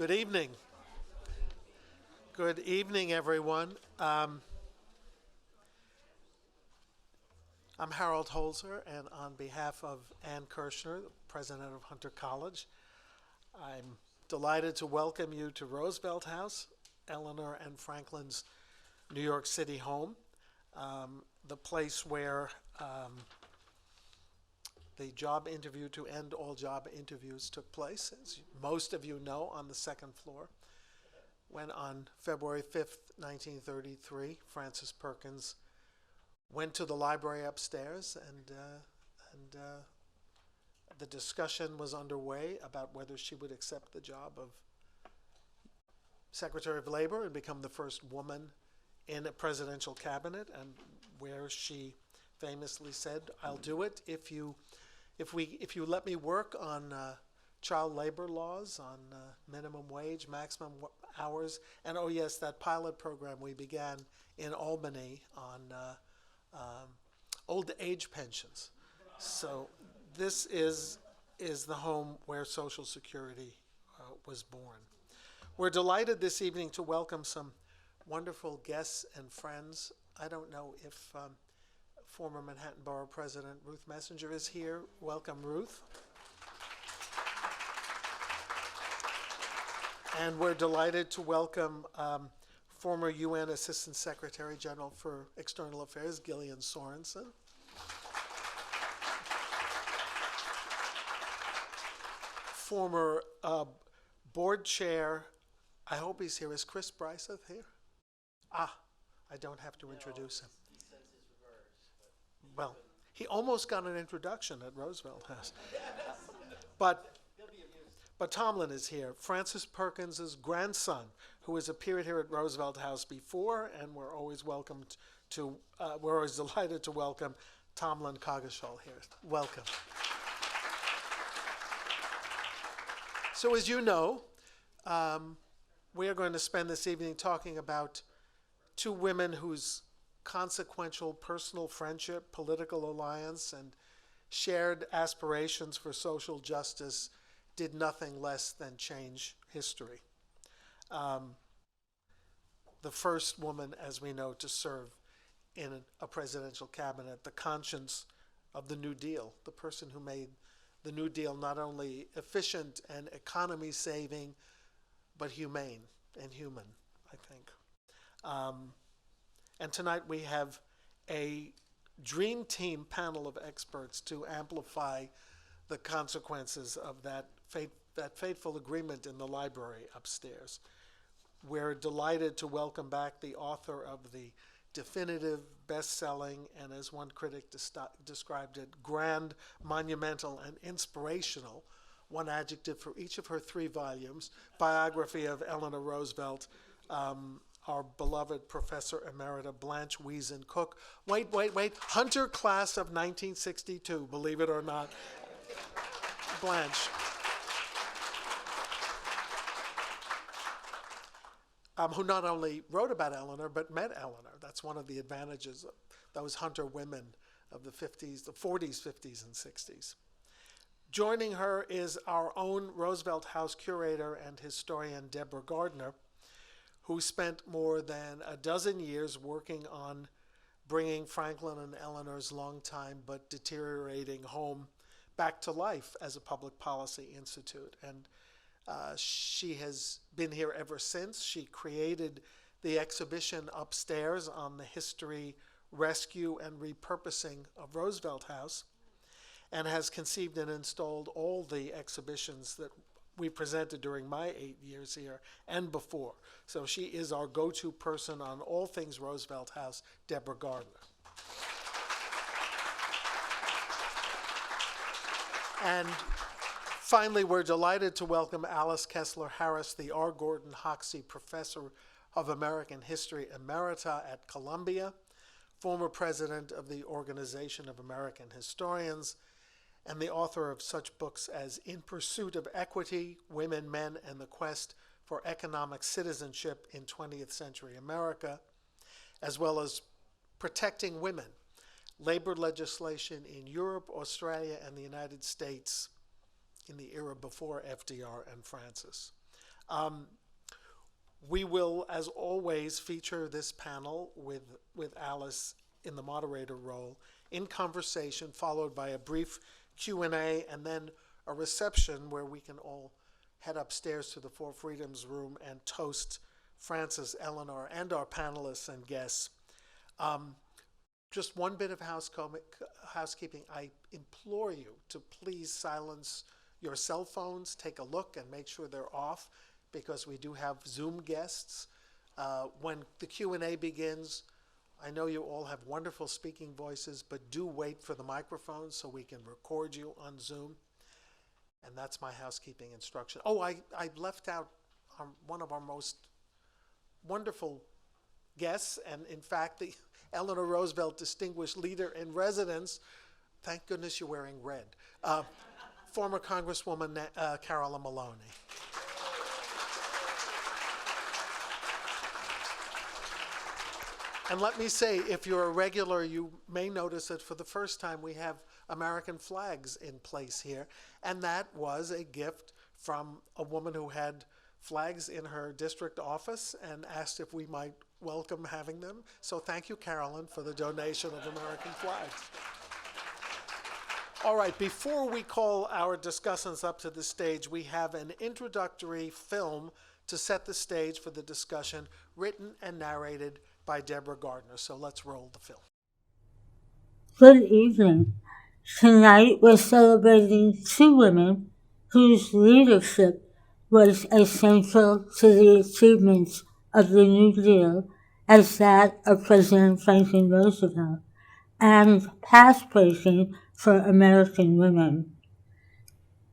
Good evening. Good evening, everyone. I'm Harold Holzer, and on behalf of Ann Kirshner, president of Hunter College, I'm delighted to welcome you to Roosevelt House, Eleanor and Franklin's New York City home, the place where the job interview to end all job interviews took place, as most of you know, on the second floor, when on February 5th, 1933, Frances Perkins went to the library upstairs and the discussion was underway about whether she would accept the job of Secretary of Labor and become the first woman in a presidential cabinet, and where she famously said, "I'll do it if you let me work on child labor laws, on minimum wage, maximum hours, and oh yes, that pilot program we began in Albany on old age pensions." So this is the home where Social Security was born. We're delighted this evening to welcome some wonderful guests and friends. I don't know if former Manhattan Borough President Ruth Messinger is here. Welcome, Ruth. And we're delighted to welcome former UN Assistant Secretary General for External Affairs, Gillian Sorensen. Former board chair, I hope he's here. Is Chris Bryseth here? I don't have to introduce him. Well, he almost got an introduction at Roosevelt House. But Tomlin is here, Frances Perkins' grandson, who has appeared here at Roosevelt House before, and we're always delighted to welcome Tomlin Coggeshall here. Welcome. So as you know, we are going to spend this evening talking about two women whose consequential personal friendship, political alliance, and shared aspirations for social justice did nothing less than change history. The first woman, as we know, to serve in a presidential cabinet, the conscience of the New Deal, the person who made the New Deal not only efficient and economy-saving, but humane and human, I think. And tonight we have a dream team panel of experts to amplify the consequences of that fateful agreement in the library upstairs. We're delighted to welcome back the author of the definitive, best-selling, and as one critic described it, grand, monumental, and inspirational, one adjective for each of her 3 volumes, biography of Eleanor Roosevelt, our beloved Professor Emerita Blanche Wiesen Cook. Wait, Hunter class of 1962, believe it or not. Blanche. Who not only wrote about Eleanor, but met Eleanor. That's one of the advantages of those Hunter women of the 50s, the 40s, 50s, and 60s. Joining her is our own Roosevelt House curator and historian, Deborah Gardner, who spent more than a dozen years working on bringing Franklin and Eleanor's longtime but deteriorating home back to life as a public policy institute. And she has been here ever since. She created the exhibition upstairs on the history, rescue, and repurposing of Roosevelt House, and has conceived and installed all the exhibitions that we presented during my 8 years here and before. So she is our go-to person on all things Roosevelt House, Deborah Gardner. And finally, we're delighted to welcome Alice Kessler Harris, the R. Gordon Hoxsey Professor of American History Emerita at Columbia, former president of the Organization of American Historians, and the author of such books as In Pursuit of Equity, Women, Men, and the Quest for Economic Citizenship in 20th Century America, as well as Protecting Women, Labor Legislation in Europe, Australia, and the United States in the era before FDR and Francis. We will, as always, feature this panel with Alice in the moderator role in conversation, followed by a brief Q&A, and then a reception where we can all head upstairs to the Four Freedoms room and toast Frances, Eleanor, and our panelists and guests. Just one bit of housekeeping. I implore you to please silence your cell phones, take a look and make sure they're off, because we do have Zoom guests. When the Q&A begins, I know you all have wonderful speaking voices, but do wait for the microphone so we can record you on Zoom. And that's my housekeeping instruction. Oh, I left out one of our most wonderful guests, and in fact, the Eleanor Roosevelt Distinguished Leader in Residence. Thank goodness you're wearing red. Former Congresswoman Carolyn Maloney. And let me say, if you're a regular, you may notice that for the first time we have American flags in place here. And that was a gift from a woman who had flags in her district office and asked if we might welcome having them. So thank you, Carolyn, for the donation of American flags. All right, before we call our discussants up to the stage, we have an introductory film to set the stage for the discussion, written and narrated by Deborah Gardner. So let's roll the film. Good evening. Tonight we're celebrating two women whose leadership was essential to the achievements of the New Deal as that of President Franklin Roosevelt, and path-breaking for American women.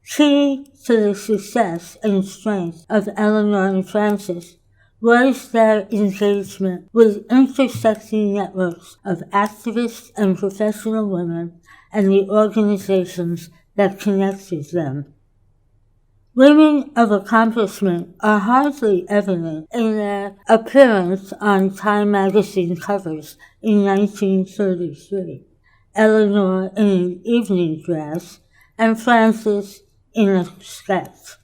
Key to the success and strength of Eleanor and Frances was their engagement with intersecting networks of activists and professional women and the organizations that connected them. Women of accomplishment are hardly evident in their appearance on Time magazine covers in 1933, Eleanor in an evening dress and Frances in a sketch.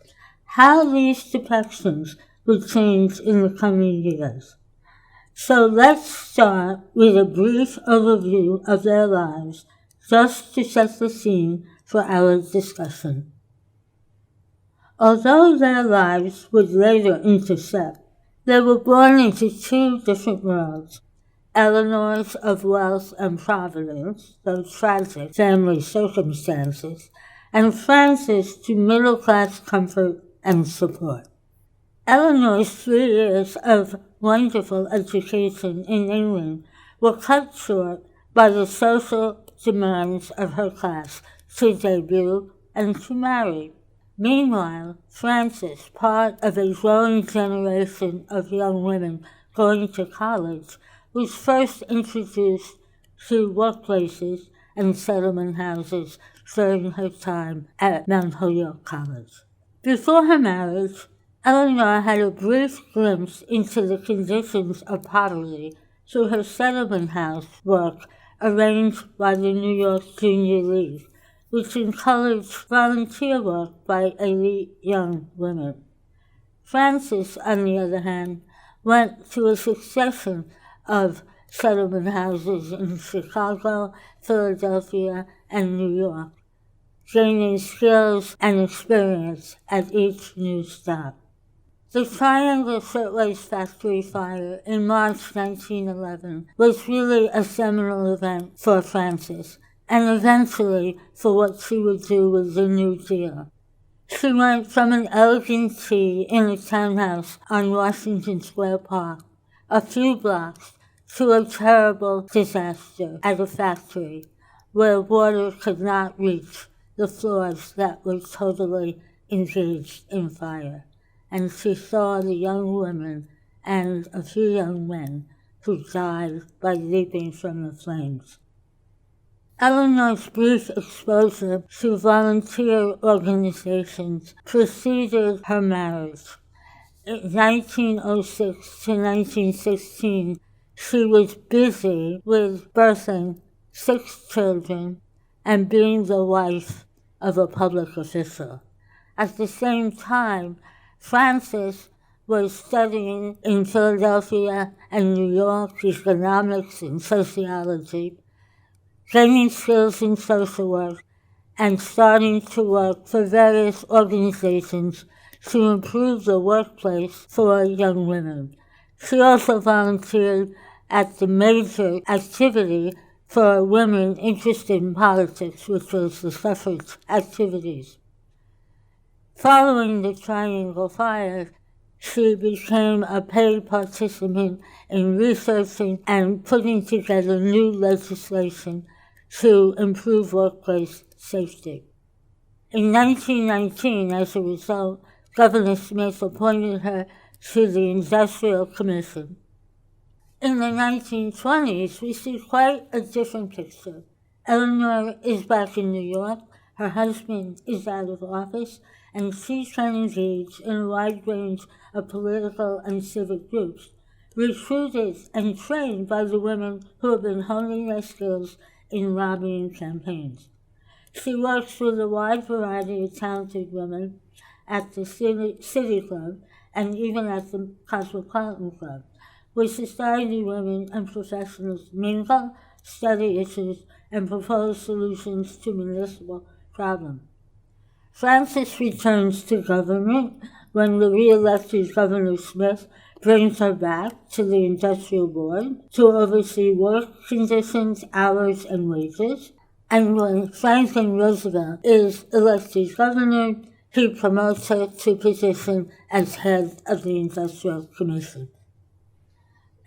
How these depictions would change in the coming years. So let's start with a brief overview of their lives, just to set the scene for our discussion. Although their lives would later intersect, they were born into two different worlds. Eleanor's of wealth and providence, though tragic family circumstances, and Frances to middle-class comfort and support. Eleanor's 3 years of wonderful education in England were cut short by the social demands of her class to debut and to marry. Meanwhile, Frances, part of a growing generation of young women going to college, was first introduced to workplaces and settlement houses during her time at Mount Holyoke College. Before her marriage, Eleanor had a brief glimpse into the conditions of poverty through her settlement house work arranged by the New York Junior League, which encouraged volunteer work by elite young women. Frances, on the other hand, went to a succession of settlement houses in Chicago, Philadelphia, and New York, gaining skills and experience at each new stop. The Triangle Shirtwaist Factory fire in March 1911 was really a seminal event for Frances, and eventually for what she would do with the New Deal. She went from an elegant tea in a townhouse on Washington Square Park, a few blocks, to a terrible disaster at a factory where water could not reach the floors that were totally engaged in fire. And she saw the young women and a few young men who died by leaping from the flames. Eleanor's brief exposure to volunteer organizations preceded her marriage. In 1906 to 1916, she was busy with birthing 6 children and being the wife of a public official. At the same time, Frances was studying in Philadelphia and New York economics and sociology, gaining skills in social work, and starting to work for various organizations to improve the workplace for young women. She also volunteered at the major activity for women interested in politics, which was the suffrage activities. Following the Triangle Fire, she became a paid participant in researching and putting together new legislation to improve workplace safety. In 1919, as a result, Governor Smith appointed her to the Industrial Commission. In the 1920s, we see quite a different picture. Eleanor is back in New York, her husband is out of office, and she can engage in a wide range of political and civic groups, recruited and trained by the women who have been honing their skills in lobbying campaigns. She works with a wide variety of talented women at the City Club and even at the Cosmopolitan Club, where society women and professionals mingle, study issues, and propose solutions to municipal problems. Frances returns to government when the re-elected Governor Smith brings her back to the Industrial Board to oversee work conditions, hours, and wages. And when Franklin Roosevelt is elected governor, he promotes her to position as head of the Industrial Commission.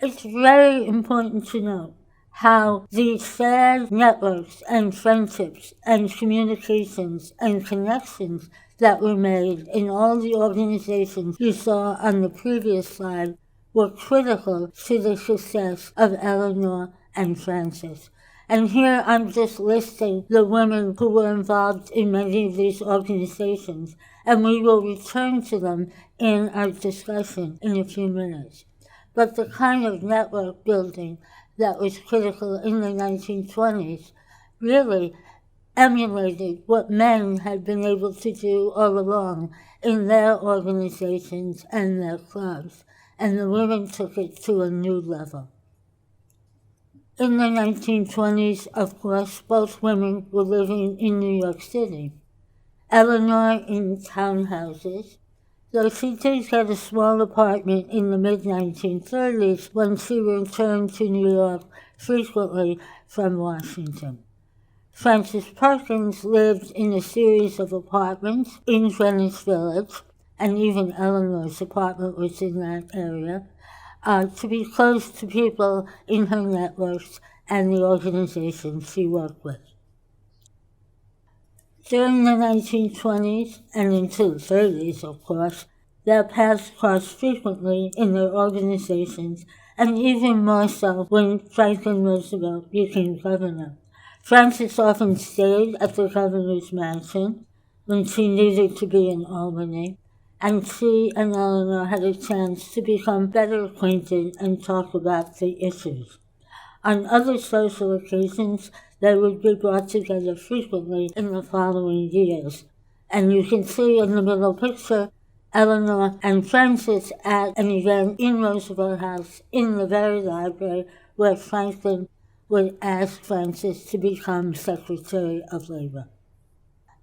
It's very important to note how these shared networks and friendships and communications and connections that were made in all the organizations you saw on the previous slide were critical to the success of Eleanor and Frances. And here I'm just listing the women who were involved in many of these organizations, and we will return to them in our discussion in a few minutes. But the kind of network building that was critical in the 1920s really emulated what men had been able to do all along in their organizations and their clubs, and the women took it to a new level. In the 1920s, of course, both women were living in New York City. Eleanor in townhouses, though she did get a small apartment in the mid-1930s when she returned to New York frequently from Washington. Frances Perkins lived in a series of apartments in Greenwich Village, and even Eleanor's apartment was in that area, to be close to people in her networks and the organizations she worked with. During the 1920s and into the 30s, of course, their paths crossed frequently in their organizations, and even more so when Franklin Roosevelt became governor. Frances often stayed at the governor's mansion when she needed to be in Albany, and she and Eleanor had a chance to become better acquainted and talk about the issues. On other social occasions, they would be brought together frequently in the following years. And you can see in the middle picture, Eleanor and Frances at an event in Roosevelt House in the very library where Franklin would ask Frances to become Secretary of Labor.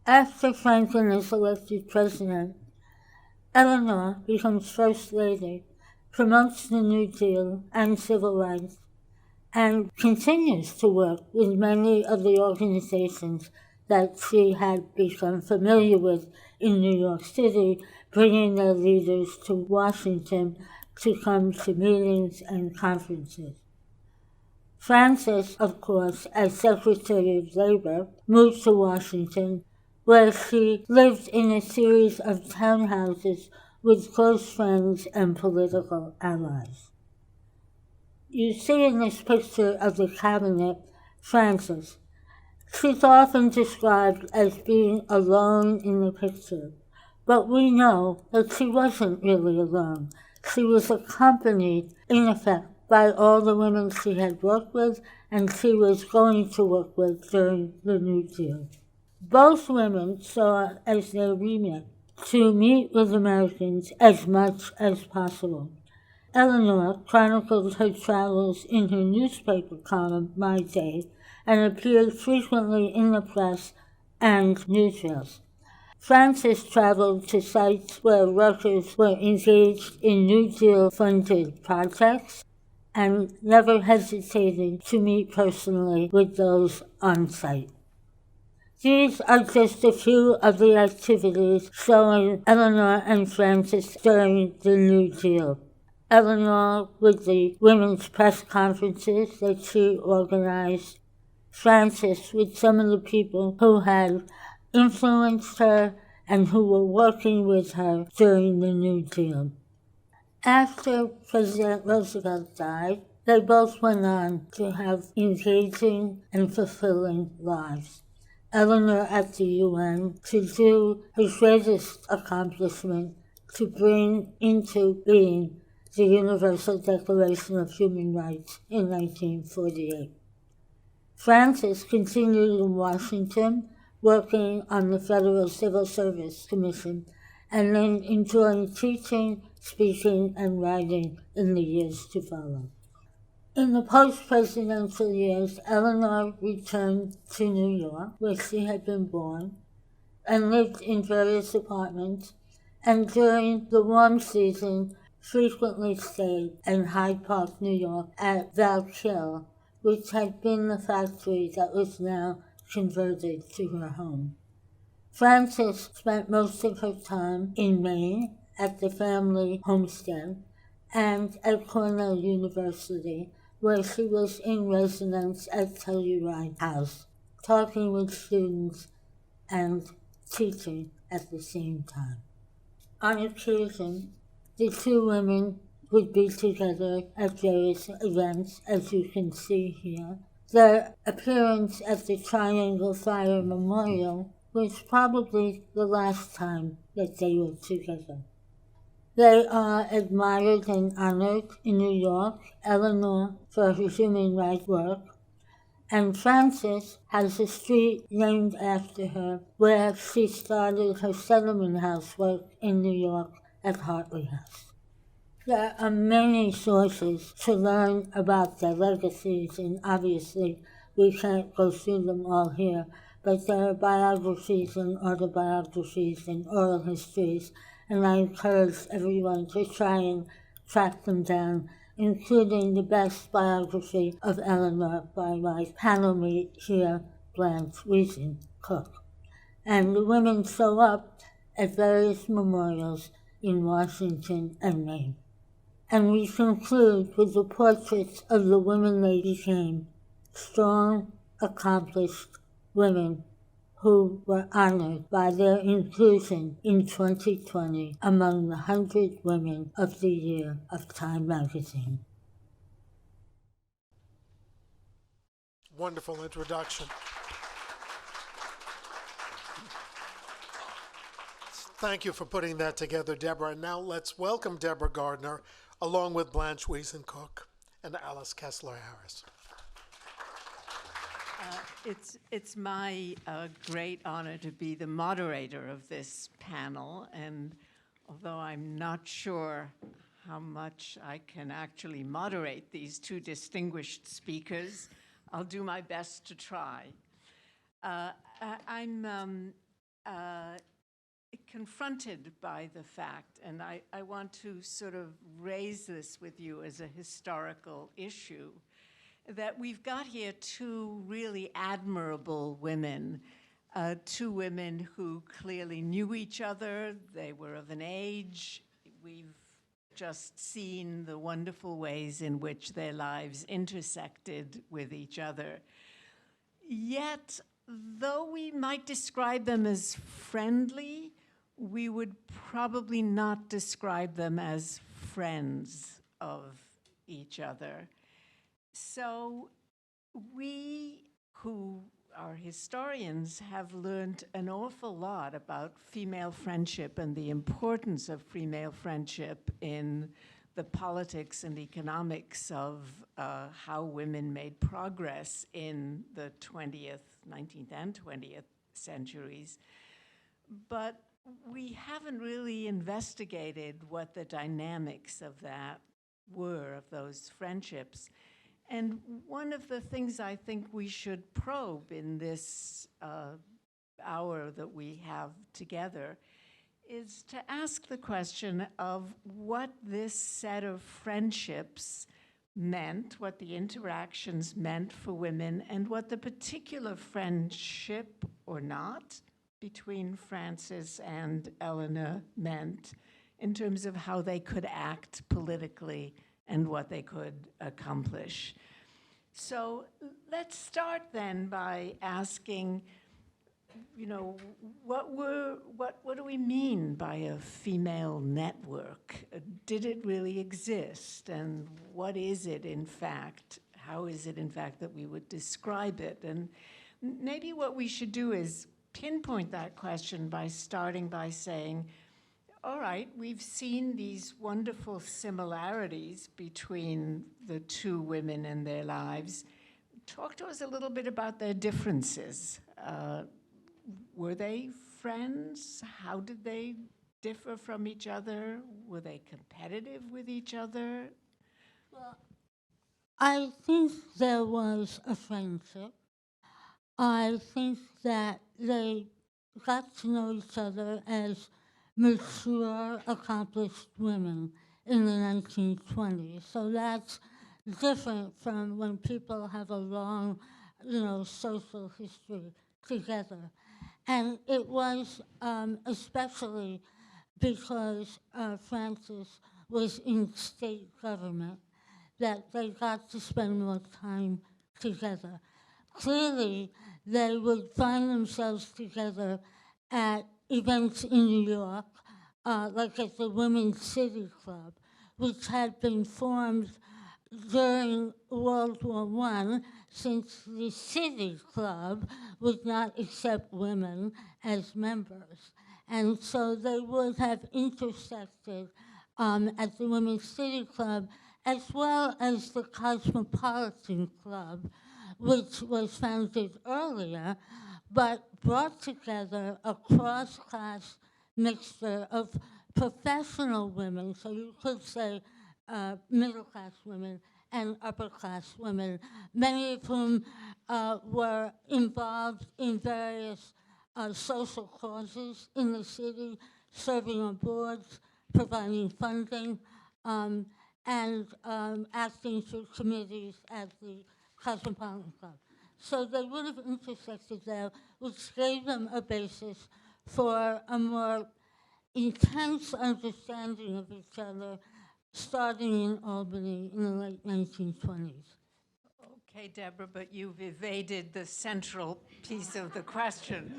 After Franklin is elected president, Eleanor becomes First Lady, promotes the New Deal and civil rights, and continues to work with many of the organizations that she had become familiar with in New York City, bringing their leaders to Washington to come to meetings and conferences. Frances, of course, as Secretary of Labor, moved to Washington, where she lived in a series of townhouses with close friends and political allies. You see in this picture of the cabinet, Frances. She's often described as being alone in the picture, but we know that she wasn't really alone. She was accompanied, in effect, by all the women she had worked with and she was going to work with during the New Deal. Both women saw as their remit to meet with Americans as much as possible. Eleanor chronicled her travels in her newspaper column, My Day, and appeared frequently in the press and newsreels. Frances traveled to sites where workers were engaged in New Deal-funded projects and never hesitated to meet personally with those on site. These are just a few of the activities showing Eleanor and Frances during the New Deal. Eleanor with the women's press conferences that she organized, Frances with some of the people who had influenced her and who were working with her during the New Deal. After President Roosevelt died, they both went on to have engaging and fulfilling lives. Eleanor at the UN to do her greatest accomplishment, to bring into being the Universal Declaration of Human Rights in 1948. Frances continued in Washington, working on the Federal Civil Service Commission, and then enjoyed teaching, speaking, and writing in the years to follow. In the post-presidential years, Eleanor returned to New York, where she had been born, and lived in various apartments, and during the warm season frequently stayed in Hyde Park, New York at Valkill, which had been the factory that was now converted to her home. Frances spent most of her time in Maine at the family homestead and at Cornell University, where she was in residence at Telluride House, talking with students and teaching at the same time. On occasion, the two women would be together at various events, as you can see here. Their appearance at the Triangle Fire Memorial was probably the last time that they were together. They are admired and honored in New York, Eleanor for her human rights work, and Frances has a street named after her where she started her settlement house work in New York at Hartley House. There are many sources to learn about their legacies, and obviously we can't go through them all here, but there are biographies and autobiographies and oral histories, and I encourage everyone to try and track them down, including the best biography of Eleanor by my panel mate here, Blanche Wiesen Cook. And the women show up at various memorials in Washington and Maine. And we conclude with the portraits of the women they became, strong, accomplished women who were honored by their inclusion in 2020 among the 100 Women of the Year of Time magazine. Wonderful introduction. Thank you for putting that together, Deborah. And now let's welcome Deborah Gardner, along with Blanche Wiesen Cook and Alice Kessler Harris. It's my great honor to be the moderator of this panel, and although I'm not sure how much I can actually moderate these two distinguished speakers, I'll do my best to try. I'm confronted by the fact, and I want to sort of raise this with you as a historical issue, that we've got here two really admirable women, two women who clearly knew each other. They were of an age. We've just seen the wonderful ways in which their lives intersected with each other. Yet, though we might describe them as friendly, we would probably not describe them as friends of each other. So we, who are historians, have learned an awful lot about female friendship and the importance of female friendship in the politics and economics of how women made progress in the 19th and 20th centuries. But we haven't really investigated what the dynamics of that were, of those friendships. And one of the things I think we should probe in this hour that we have together is to ask the question of what this set of friendships meant, what the interactions meant for women, and what the particular friendship or not between Frances and Eleanor meant in terms of how they could act politically and what they could accomplish. So let's start then by asking, you know, what do we mean by a female network? Did it really exist? And what is it in fact? How is it in fact that we would describe it? And maybe what we should do is pinpoint that question by starting by saying, all right, we've seen these wonderful similarities between the two women and their lives. Talk to us a little bit about their differences. Were they friends? How did they differ from each other? Were they competitive with each other? I think there was a friendship. I think that they got to know each other as mature, accomplished women in the 1920s. So that's different from when people have a long, social history together. And it was especially because Frances was in state government that they got to spend more time together. Clearly, they would find themselves together at events in New York, like at the Women's City Club, which had been formed during World War I, since the City Club would not accept women as members. And so they would have intersected at the Women's City Club, as well as the Cosmopolitan Club, which was founded earlier, but brought together a cross-class mixture of professional women, so you could say middle-class women and upper-class women, many of whom were involved in various social causes in the city, serving on boards, providing funding, and acting through committees at the Cosmopolitan Club. So they would have intersected there, which gave them a basis for a more intense understanding of each other, starting in Albany in the late 1920s. Okay, Deborah, but you've evaded the central piece of the question,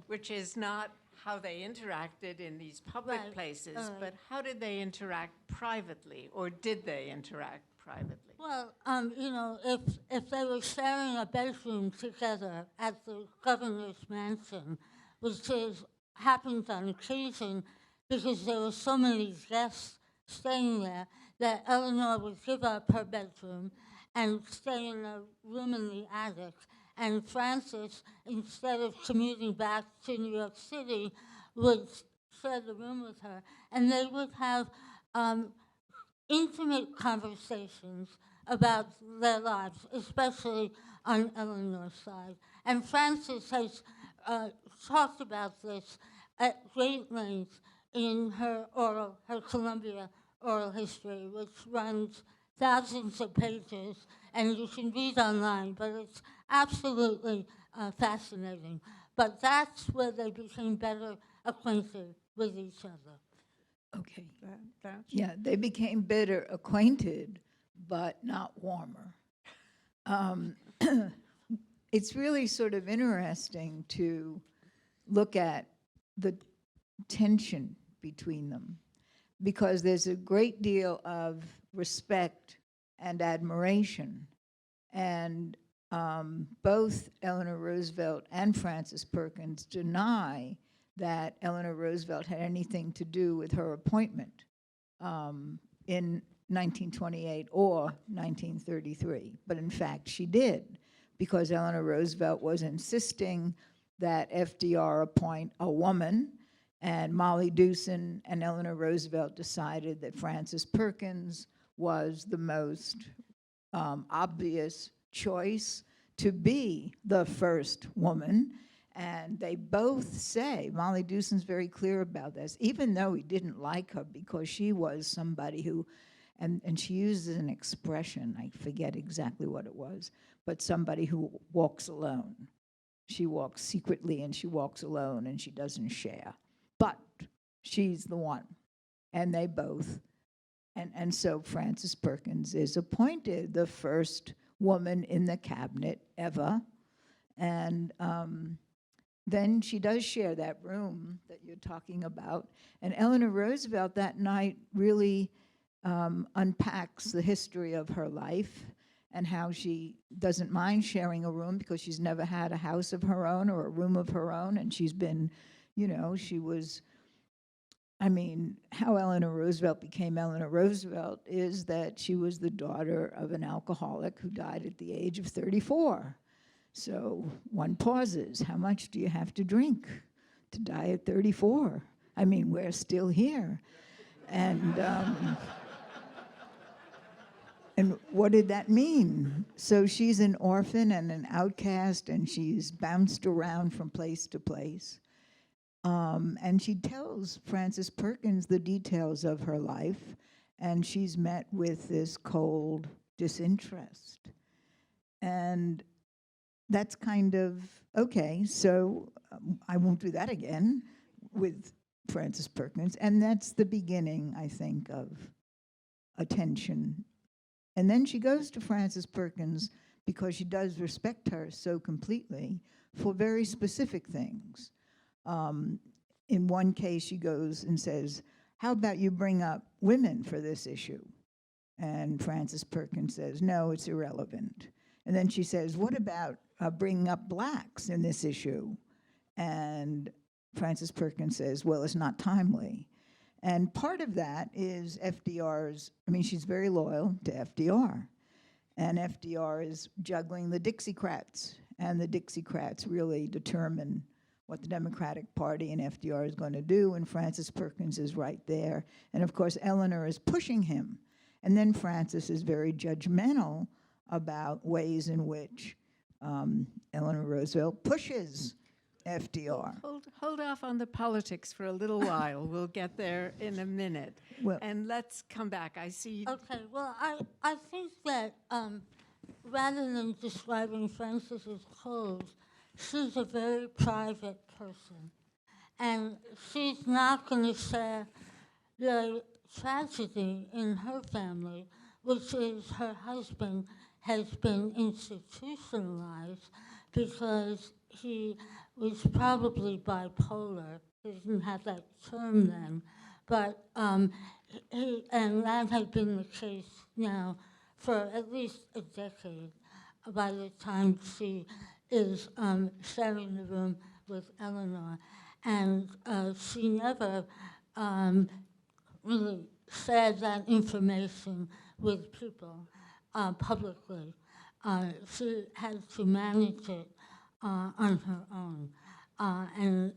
which is not how they interacted in these public places, but how did they interact privately, or did they interact privately? Well, if they were sharing a bedroom together at the governor's mansion, which happened on occasion because there were so many guests staying there that Eleanor would give up her bedroom and stay in a room in the attic. And Frances, instead of commuting back to New York City, would share the room with her. And they would have intimate conversations about their lives, especially on Eleanor's side. And Frances has talked about this at great length in her Columbia oral history, which runs thousands of pages, and you can read online, but it's absolutely fascinating. But that's where they became better acquainted with each other. Okay. Yeah, they became better acquainted, but not warmer. It's really sort of interesting to look at the tension between them, because there's a great deal of respect and admiration. And both Eleanor Roosevelt and Frances Perkins deny that Eleanor Roosevelt had anything to do with her appointment in 1928 or 1933. But in fact, she did, because Eleanor Roosevelt was insisting that FDR appoint a woman, and Molly Dewson and Eleanor Roosevelt decided that Frances Perkins was the most obvious choice to be the first woman. And they both say, Molly Dewson's very clear about this, even though he didn't like her because she was somebody who, and she uses an expression, I forget exactly what it was, but somebody who walks alone. She walks secretly and she walks alone and she doesn't share. But she's the one. And they both. And so Frances Perkins is appointed the first woman in the cabinet ever. And then she does share that room that you're talking about. And Eleanor Roosevelt that night really unpacks the history of her life and how she doesn't mind sharing a room because she's never had a house of her own or a room of her own. And she's been, she was, how Eleanor Roosevelt became Eleanor Roosevelt is that she was the daughter of an alcoholic who died at the age of 34. So one pauses. How much do you have to drink to die at 34? We're still here. And and what did that mean? So she's an orphan and an outcast, and she's bounced around from place to place. And she tells Frances Perkins the details of her life, and she's met with this cold disinterest. And that's kind of, okay, so I won't do that again with Frances Perkins. And that's the beginning, I think, of attention. And then she goes to Frances Perkins because she does respect her so completely for very specific things. In one case, she goes and says, how about you bring up women for this issue? And Frances Perkins says, no, it's irrelevant. And then she says, what about bringing up blacks in this issue? And Frances Perkins says, well, it's not timely. And part of that is FDR's, she's very loyal to FDR. And FDR is juggling the Dixiecrats. And the Dixiecrats really determine what the Democratic Party and FDR is going to do. And Frances Perkins is right there. And of course, Eleanor is pushing him. And then Frances is very judgmental about ways in which Eleanor Roosevelt pushes FDR. Hold off on the politics for a little while. We'll get there in a minute. Well- And let's come back. I see. Okay, well, I think that rather than describing Frances as cold, she's a very private person. And she's not going to share the tragedy in her family, which is her husband has been institutionalized because he was probably bipolar. He didn't have that term then. But and that had been the case now for at least a decade by the time she is sharing the room with Eleanor. And she never really shared that information with people publicly. She had to manage it on her own. And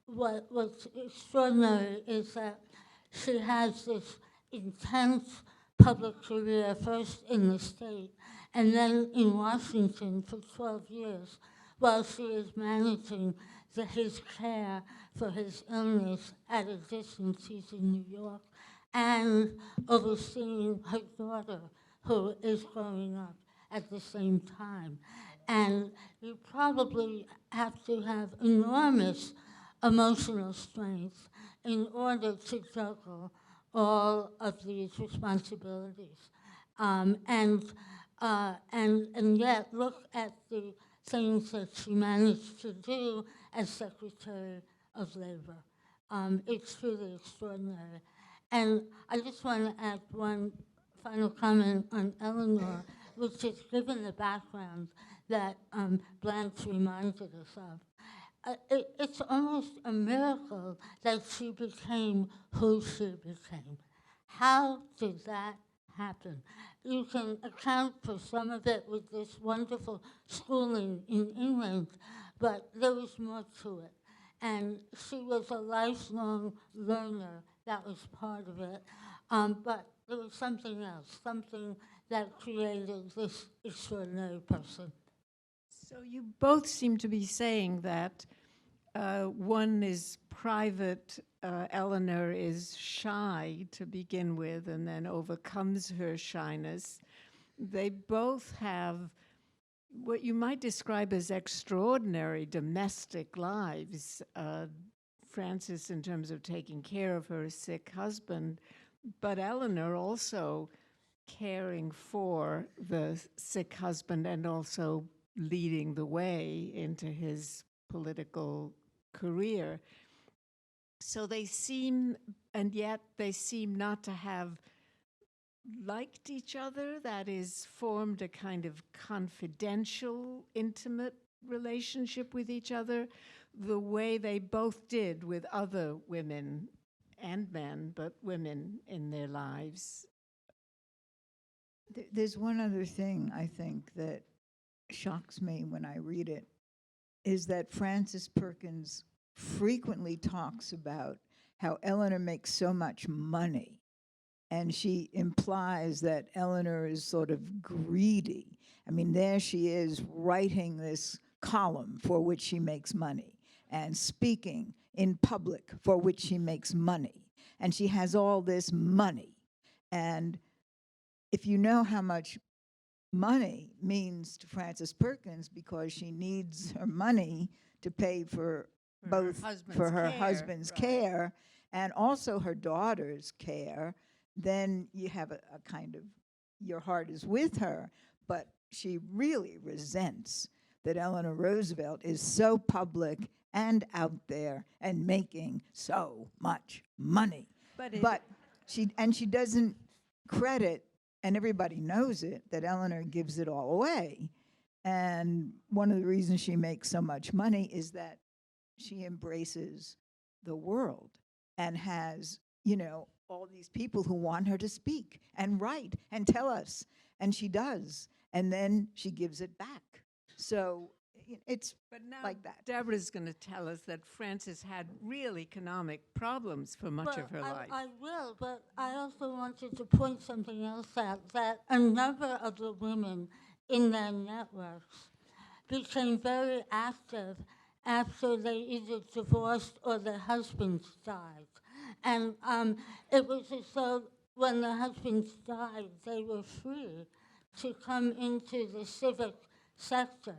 what's extraordinary is that she has this intense public career, first in the state and then in Washington for 12 years, while she is managing his care for his illness at a distance. He's in New York, and overseeing her daughter, who is growing up at the same time. And you probably have to have enormous emotional strength in order to juggle all of these responsibilities. And yet look at the things that she managed to do as Secretary of Labor. It's truly extraordinary. And I just want to add one final comment on Eleanor, which is given the background that Blanche reminded us of. It's almost a miracle that she became who she became. How did that happen? you can account for some of it with this wonderful schooling in England, but there was more to it. And she was a lifelong learner. That was part of it. But there was something else, something that created this extraordinary person. So you both seem to be saying that one is private, Eleanor is shy to begin with and then overcomes her shyness. They both have what you might describe as extraordinary domestic lives. Frances, in terms of taking care of her sick husband, but Eleanor also caring for the sick husband and also leading the way into his political career. So they seem, and yet they seem not to have liked each other, that is, formed a kind of confidential, intimate relationship with each other, the way they both did with other women and men, but women in their lives. There's one other thing I think that shocks me when I read it, is that Frances Perkins frequently talks about how Eleanor makes so much money. And she implies that Eleanor is sort of greedy. I mean, there she is writing this column for which she makes money and speaking in public for which she makes money. And she has all this money. And if you know how much money means to Frances Perkins, because she needs her money to pay for both for her husband's care and also her daughter's care, then you have a kind of, your heart is with her, but she really resents that Eleanor Roosevelt is so public and out there and making so much money. But she doesn't credit, and everybody knows it, that Eleanor gives it all away. And one of the reasons she makes so much money is that she embraces the world and has, all these people who want her to speak and write and tell us. And she does. And then she gives it back. So it's But now like that. Deborah's going to tell us that Frances had real economic problems for much of her life. I will, but I also wanted to point something else out, that a number of the women in their networks became very active after they either divorced or their husbands died. And it was as though when the husbands died, they were free to come into the civic sector,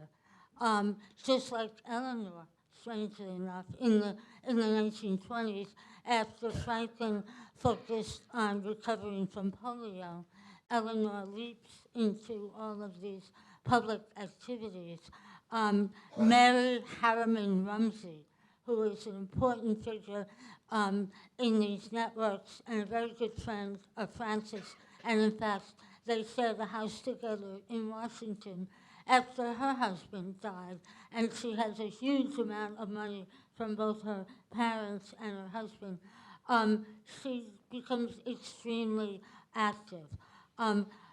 just like Eleanor, strangely enough, in the 1920s, after Franklin focused on recovering from polio. Eleanor leaps into all of these public activities. Mary Harriman Rumsey, who is an important figure in these networks and a very good friend of Frances, and in fact, they share the house together in Washington after her husband died, and she has a huge amount of money from both her parents and her husband. She becomes extremely active.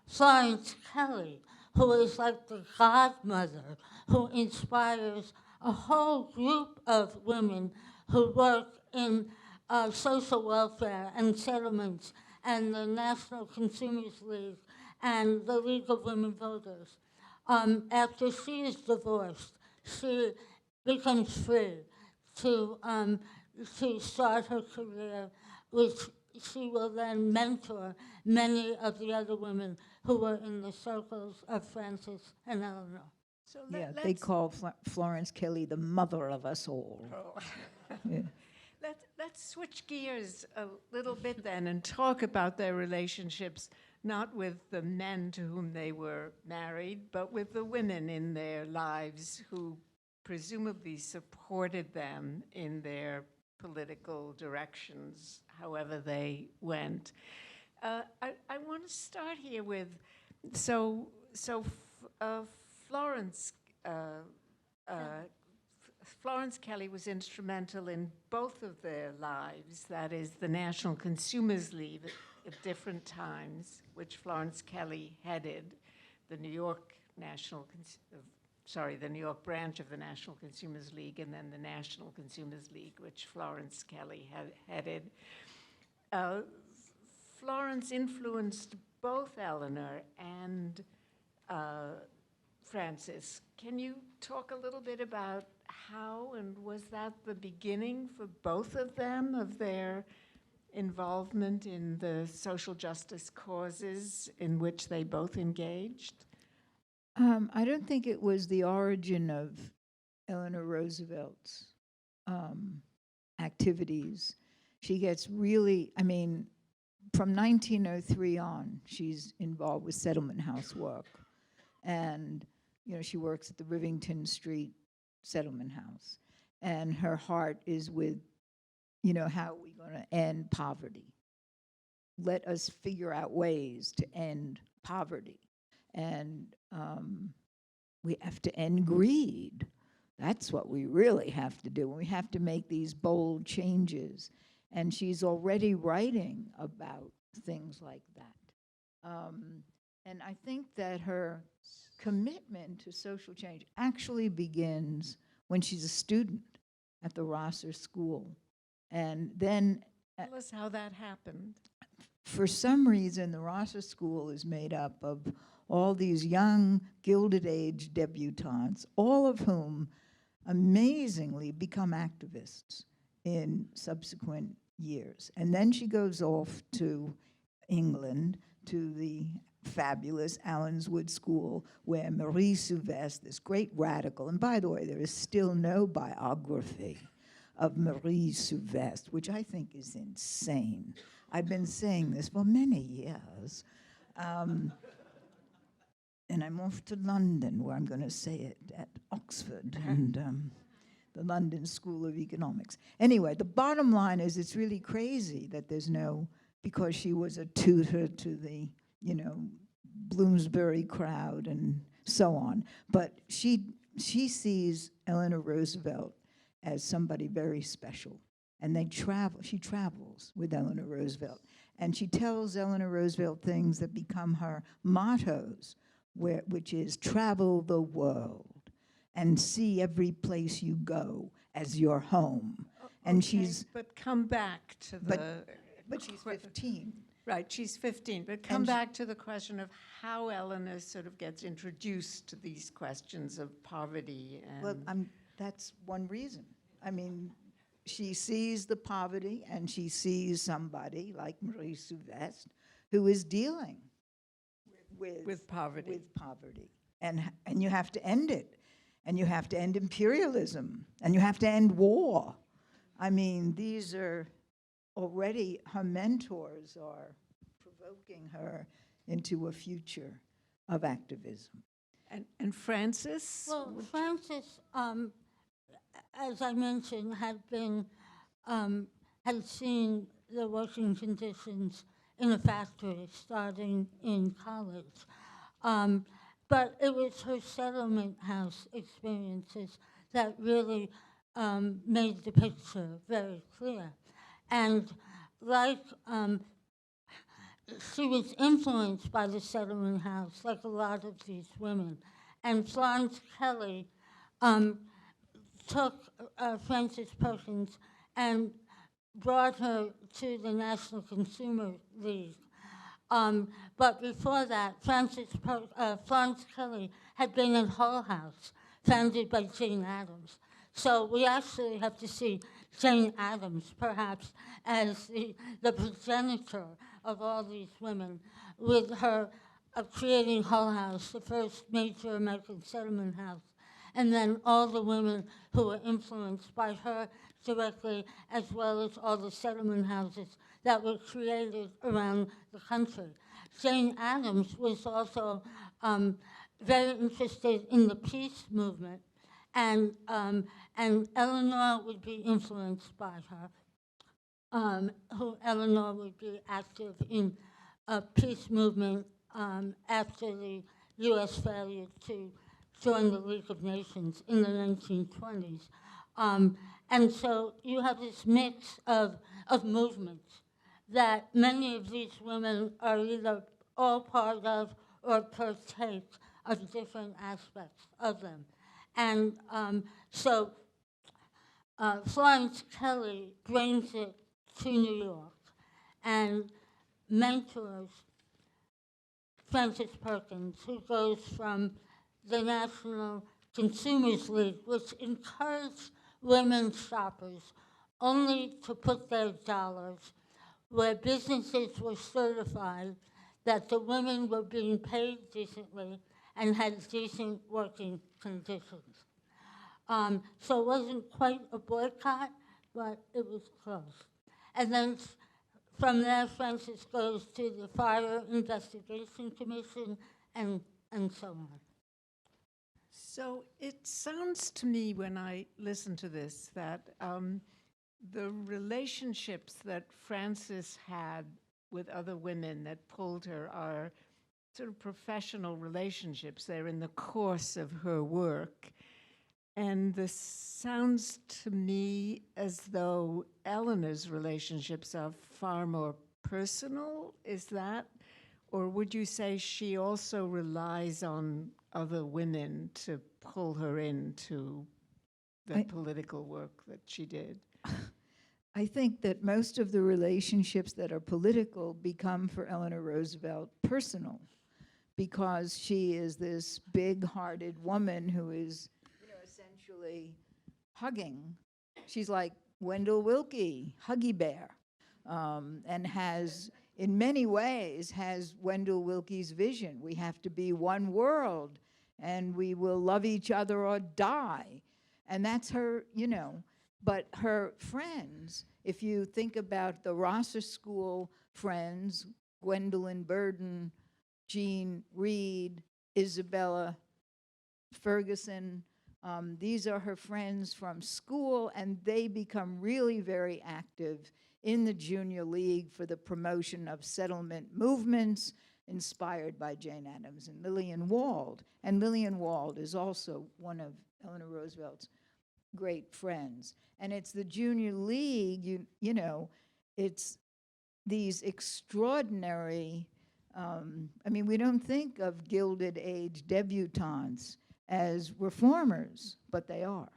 Florence Kelly, who is like the godmother, who inspires a whole group of women who work in social welfare and settlements and the National Consumers League and the League of Women Voters. After she is divorced, she becomes free to start her career, which she will then mentor many of the other women who were in the circles of Frances and Eleanor. So Yeah, they call Florence Kelly the mother of us all. Yeah. Let's switch gears a little bit then and talk about their relationships, not with the men to whom they were married, but with the women in their lives who presumably supported them in their political directions, however they went. I want to start here with, Florence Florence Kelly was instrumental in both of their lives, that is, the National Consumers at different times, which Florence Kelly headed, the New York the New York branch of the National Consumers League, and then the National Consumers League, which Florence Kelly headed. Florence influenced both Eleanor and Frances. Can you talk a little bit about how, and was that the beginning for both of them, of their involvement in the social justice causes in which they both engaged? I don't think it was the origin of Eleanor Roosevelt's activities. She gets really, I mean, from 1903 on, she's involved with settlement house work. And, you know, she works at the Rivington Street Settlement House. And her heart is with, you know, how are we going to end poverty? Let us figure out ways to end poverty. And we have to end greed. That's what we really have to do. We have to make these bold changes. And she's already writing about things like that. And I think that her commitment to social change actually begins when she's a student at the Rosser School. And then Tell us how that happened. for some reason, the Rosser School is made up of all these young, Gilded Age debutantes, all of whom amazingly become activists in subsequent years. And then she goes off to England, to the fabulous Allenswood School, where Marie Souvestre, this great radical, and by the way, there is still no biography of Marie Souvestre, which I think is insane. I've been saying this for many years. And I'm off to London, where I'm going to say it at Oxford and the London School of Economics. Anyway, the bottom line is it's really crazy that there's no, because she was a tutor to the, you know, Bloomsbury crowd and so on. But she sees Eleanor Roosevelt as somebody very special. And she travels with Eleanor Roosevelt. And she tells Eleanor Roosevelt things that become her mottos, which is travel the world and see every place you go as your home. And she's, But come back to the... but she's 15. Right, she's 15. But come back to the question of how Eleanor sort of gets introduced to these questions of poverty and... Well, that's one reason. I mean, she sees the poverty, and she sees somebody like Marie Souvestre who is dealing with poverty. With poverty, and you have to end it, and you have to end imperialism, and you have to end war. I mean, these are already, her mentors are provoking her into a future of activism. And Frances? Well, Frances, as I mentioned, had seen the working conditions in a factory starting in college. But it was her settlement house experiences that really made the picture very clear. And like, she was influenced by the settlement house, like a lot of these women. And Florence Kelly took Frances Perkins and brought her to the National Consumer League. But before that, Florence Kelly had been in Hull House, founded by Jane Addams. So we actually have to see Jane Addams, perhaps, as the progenitor of all these women, with her creating Hull House, the first major American settlement house, and then all the women who were influenced by her directly, as well as all the settlement houses that were created around the country. Jane Addams was also very interested in the peace movement, and Eleanor would be influenced by her. Eleanor would be active in a peace movement after the U.S. failure to join the League of Nations in the 1920s. And so you have this mix of movements that many of these women are either all part of or partake of different aspects of them. And so Florence Kelly brings it to New York and mentors Frances Perkins, who goes from the National Consumers League, which encouraged women shoppers only to put their dollars where businesses were certified that the women were being paid decently and had decent working conditions. So it wasn't quite a boycott, but it was close. And then from there, Frances goes to the Fire Investigation Commission and so on. So it sounds to me when I listen to this that the relationships that Frances had with other women that pulled her are sort of professional relationships. They're in the course of her work. And this sounds to me as though Eleanor's relationships are far more personal. Is that? Or would you say she also relies on other women to pull her into the political work that she did? I think that most of the relationships that are political become for Eleanor Roosevelt personal, because she is this big-hearted woman who is, essentially hugging. She's like Wendell Willkie, Huggy Bear, and has, in many ways, has Wendell Willkie's vision. We have to be one world, and we will love each other or die. And that's her, But her friends, if you think about the Rosser School friends, Gwendolyn Burden, Jean Reed, Isabella Ferguson, these are her friends from school, and they become really very active in the Junior League for the promotion of settlement movements inspired by Jane Addams and Lillian Wald. And Lillian Wald is also one of Eleanor Roosevelt's great friends. And it's the Junior League, it's these extraordinary, we don't think of Gilded Age debutantes as reformers, but they are.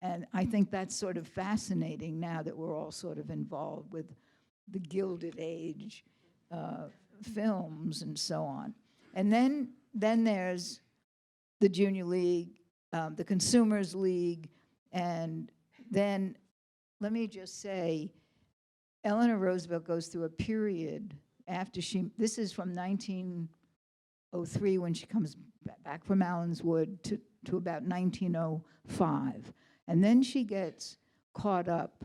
And I think that's sort of fascinating now that we're all sort of involved with the Gilded Age films and so on. And then there's the Junior League, the Consumers League, and then let me just say, Eleanor Roosevelt goes through a period after this is from 1903 when she comes back from Allenswood to about 1905. And then she gets caught up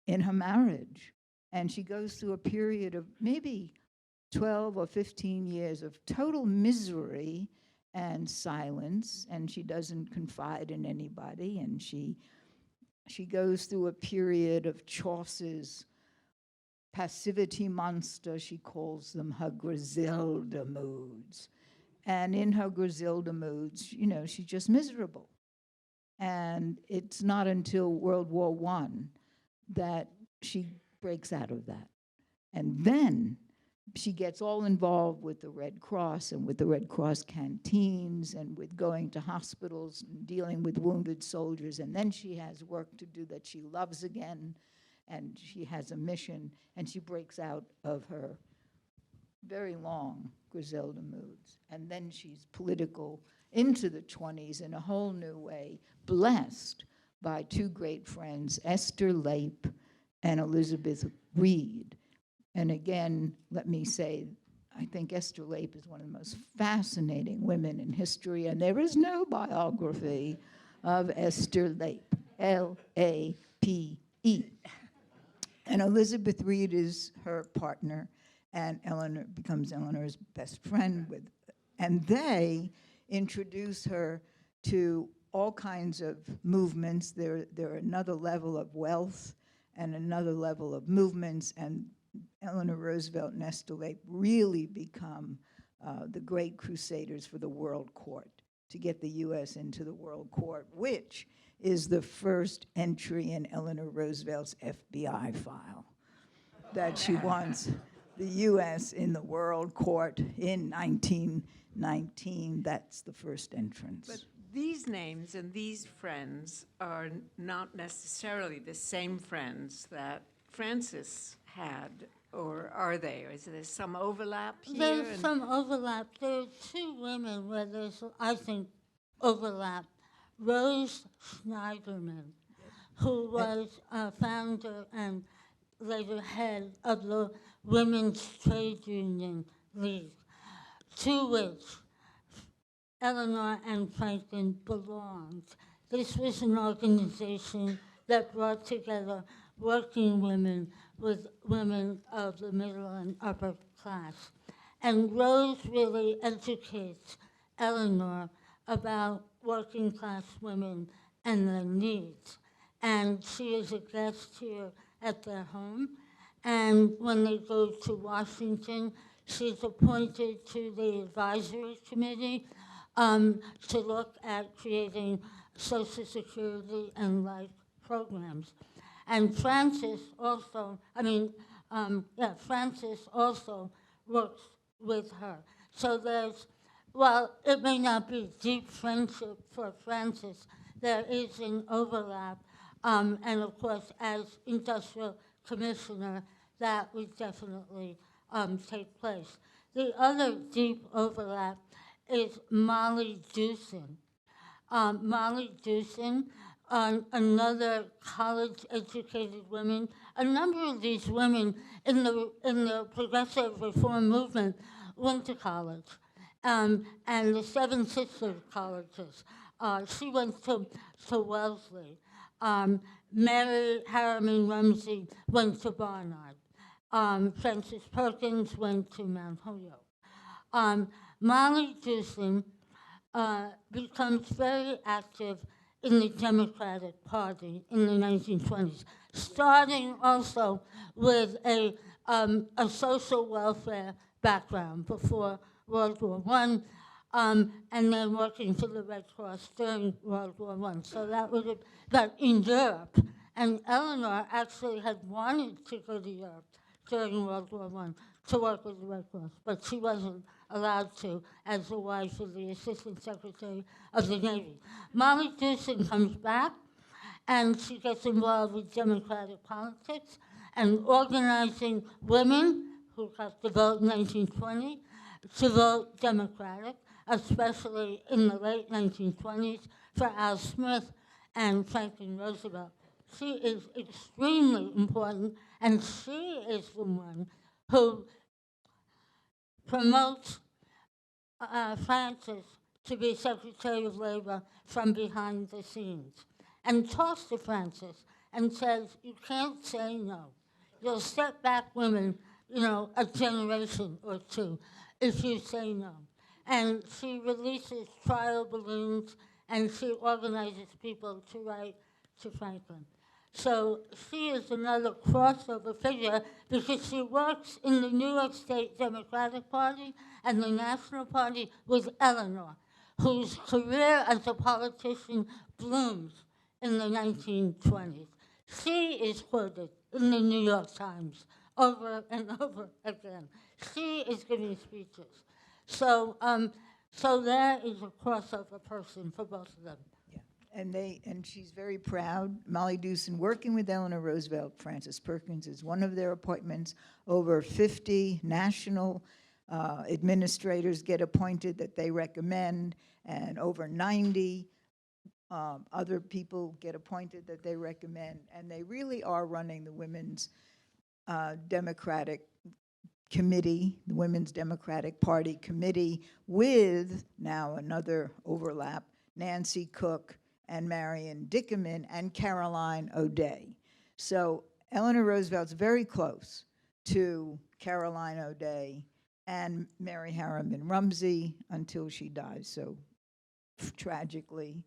in her marriage. And she goes through a period of maybe 12 or 15 years of total misery and silence. And she doesn't confide in anybody. And she goes through a period of Chaucer's passivity monster, she calls them her Griselda moods. And in her Griselda moods, she's just miserable. And it's not until World War I that she breaks out of that. And then she gets all involved with the Red Cross and with the Red Cross canteens and with going to hospitals and dealing with wounded soldiers. And then she has work to do that she loves again. And she has a mission, and she breaks out of her very long Griselda moods. And then she's political into the 20s in a whole new way, blessed by two great friends, Esther Lape and Elizabeth Reed. And again, let me say, I think Esther Lape is one of the most fascinating women in history, and there is no biography of Esther Lape, L-A-P-E. And Elizabeth Reed is her partner, and Eleanor becomes Eleanor's best friend and they introduce her to all kinds of movements. They're another level of wealth and another level of movements, and Eleanor Roosevelt and Esther Lape really become the great crusaders for the World Court, to get the U.S. into the World Court, which is the first entry in Eleanor Roosevelt's FBI file. that she wants the U.S. in the World Court in 1919. That's the first entrance. But these names and these friends are not necessarily the same friends that Frances had, or are they? Or is there some overlap here? There's And- some overlap. There are two women where there's, I think, overlap. Rose Schneiderman, who was a founder and later head of the Women's Trade Union League, to which Eleanor and Franklin belonged. This was an organization that brought together working women with women of the middle and upper class. And Rose really educates Eleanor about working class women and their needs. And she is a guest here at their home. And when they go to Washington, she's appointed to the advisory committee to look at creating Social Security and like programs. And Frances also, Frances also works with her. So there's, while it may not be deep friendship for Frances, there is an overlap. And of course, as industrial commissioner, that would definitely take place. The other deep overlap is Molly Dewson. Molly Dewson, another college-educated woman. A number of these women in the progressive reform movement went to college, and the Seven Sisters colleges. She went to Wellesley. Mary Harriman Rumsey went to Barnard. Frances Perkins went to Mount Holyoke. Molly Dewson becomes very active in the Democratic Party in the 1920s, starting also with a social welfare background before World War I, and then working for the Red Cross during World War I. So that would have, but in Europe, and Eleanor actually had wanted to go to Europe during World War I to work with the Red Cross, but she wasn't allowed to as the wife of the Assistant Secretary of the Navy. Molly Dewson comes back, and she gets involved with democratic politics and organizing women who got to vote in 1920 to vote Democratic, especially in the late 1920s for Al Smith and Franklin Roosevelt. She is extremely important, and she is the one who promotes Frances to be Secretary of Labor from behind the scenes, and talks to Frances and says, you can't say no. You'll set back women, a generation or two if you say no. And she releases trial balloons, and she organizes people to write to Franklin. So she is another crossover figure because she works in the New York State Democratic Party and the National Party with Eleanor, whose career as a politician blooms in the 1920s. She is quoted in the New York Times over and over again. She is giving speeches. So there is a crossover person for both of them. And she's very proud. Molly Dewson, working with Eleanor Roosevelt, Frances Perkins is one of their appointments. Over 50 national administrators get appointed that they recommend, and over 90 other people get appointed that they recommend. And they really are running the Women's Democratic Committee, the Women's Democratic Party Committee, with now another overlap, Nancy Cook and Marion Dickerman and Caroline O'Day. So Eleanor Roosevelt's very close to Caroline O'Day and Mary Harriman Rumsey until she dies so tragically.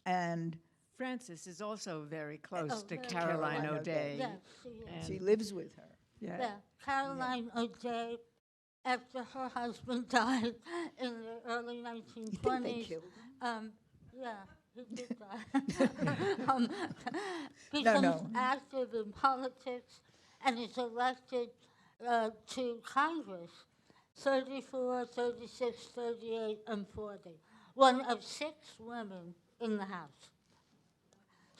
And Frances is also very close to very Caroline Caroline O'Day. Yes, she is. And- she lives with her. Yeah, Caroline O'Day, after her husband died in the early You think 1920s. they killed him? Yeah, he did die. Becomes no. active in politics and is elected to Congress 34, 36, 38, and 40. One of 6 women in the House.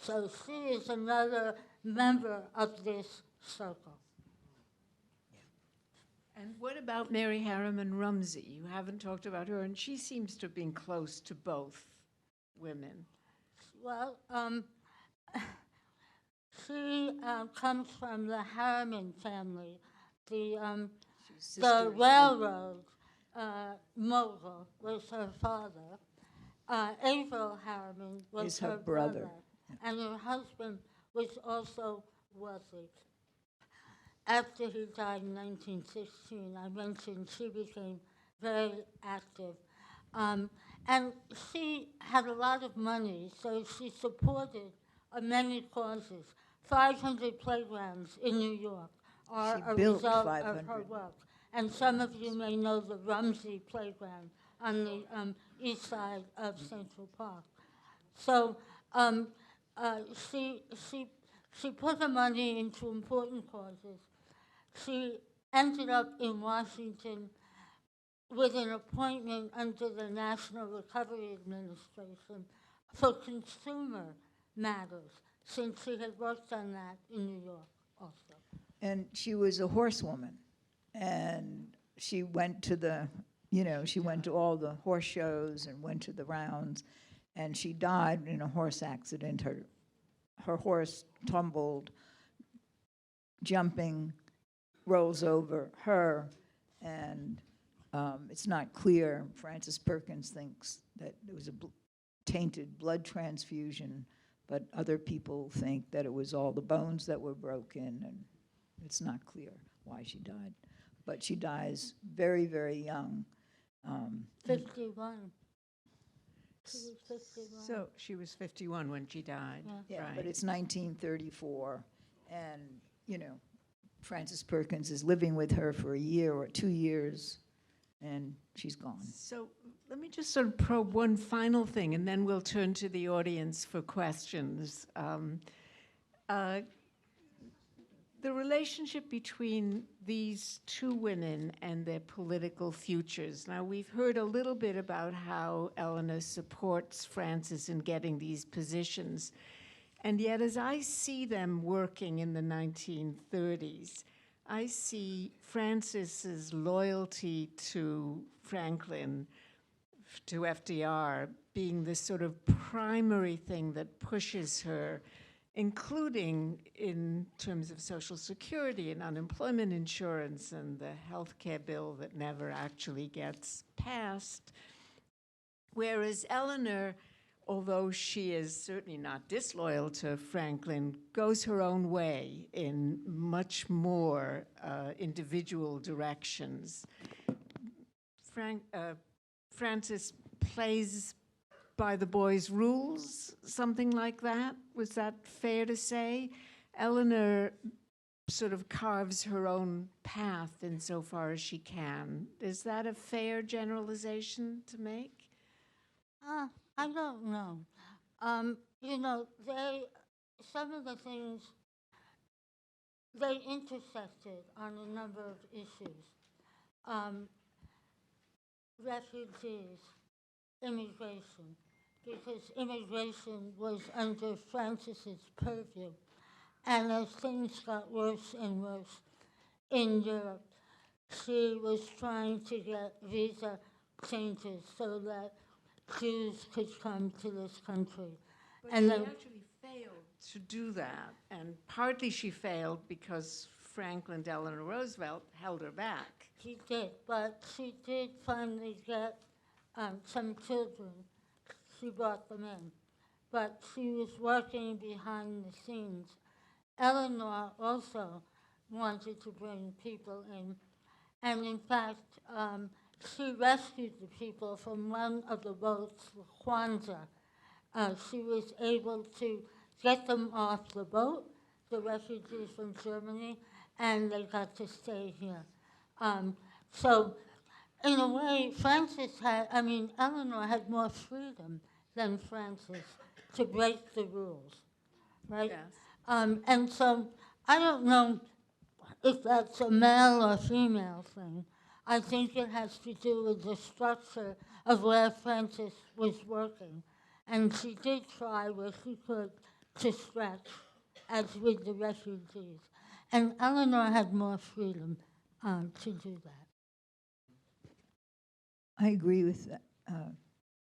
So she is another member of this circle. And what about Mary Harriman Rumsey? You haven't talked about her, and she seems to have been close to both women. Well, she comes from the Harriman family, the railroad mogul was her father. Averil Harriman was Is her her brother. and her husband was also wealthy. After he died in 1916, I mentioned she became very active. And she had a lot of money, so she supported many causes. 500 playgrounds in New York are She a built result of her 500. work. And some of you may know the Rumsey Playground on the east side of Central Park. So she put her money into important causes. She ended up in Washington with an appointment under the National Recovery Administration for consumer matters, since she had worked on that in New York also. And she was a horsewoman, and she went to she went to all the horse shows and went to the rounds, and she died in a horse accident. Her horse tumbled, jumping, rolls over her, and it's not clear. Frances Perkins thinks that it was a tainted blood transfusion, but other people think that it was all the bones that were broken, and it's not clear why she died. But she dies very, very young. 51. She was 51. So she was 51 when she died. Yeah, right. but it's 1934, and, Frances Perkins is living with her for a year or 2 years, and she's gone. So let me just sort of probe one final thing, and then we'll turn to the audience for questions. The relationship between these two women and their political futures. Now, we've heard a little bit about how Eleanor supports Frances in getting these positions. And yet, as I see them working in the 1930s, I see Frances's loyalty to Franklin, to FDR, being the sort of primary thing that pushes her, including in terms of Social Security and unemployment insurance and the health care bill that never actually gets passed. Whereas Eleanor, although she is certainly not disloyal to Franklin, goes her own way in much more individual directions. Frances plays by the boys' rules, something like that. Was that fair to say? Eleanor sort of carves her own path insofar as she can. Is that a fair generalization to make? I don't know. Some of the things, they intersected on a number of issues. Refugees, immigration, because immigration was under Frances's purview. And as things got worse and worse in Europe, she was trying to get visa changes so that Jews could come to this country. But And she then, actually failed to do that, and partly she failed because Franklin Delano Roosevelt held her back. she did, but she did finally get some children. She brought them in. But she was working behind the scenes. Eleanor also wanted to bring people in. And in fact, she rescued the people from one of the boats, the Kwanzaa. She was able to get them off the boat, the refugees from Germany, and they got to stay here. So in a way, Eleanor had more freedom than Frances to break the rules, right? Yes. And so I don't know if that's a male or female thing. I think it has to do with the structure of where Frances was working. And she did try where she could to stretch, as with the refugees. And Eleanor had more freedom to do that. I agree with that.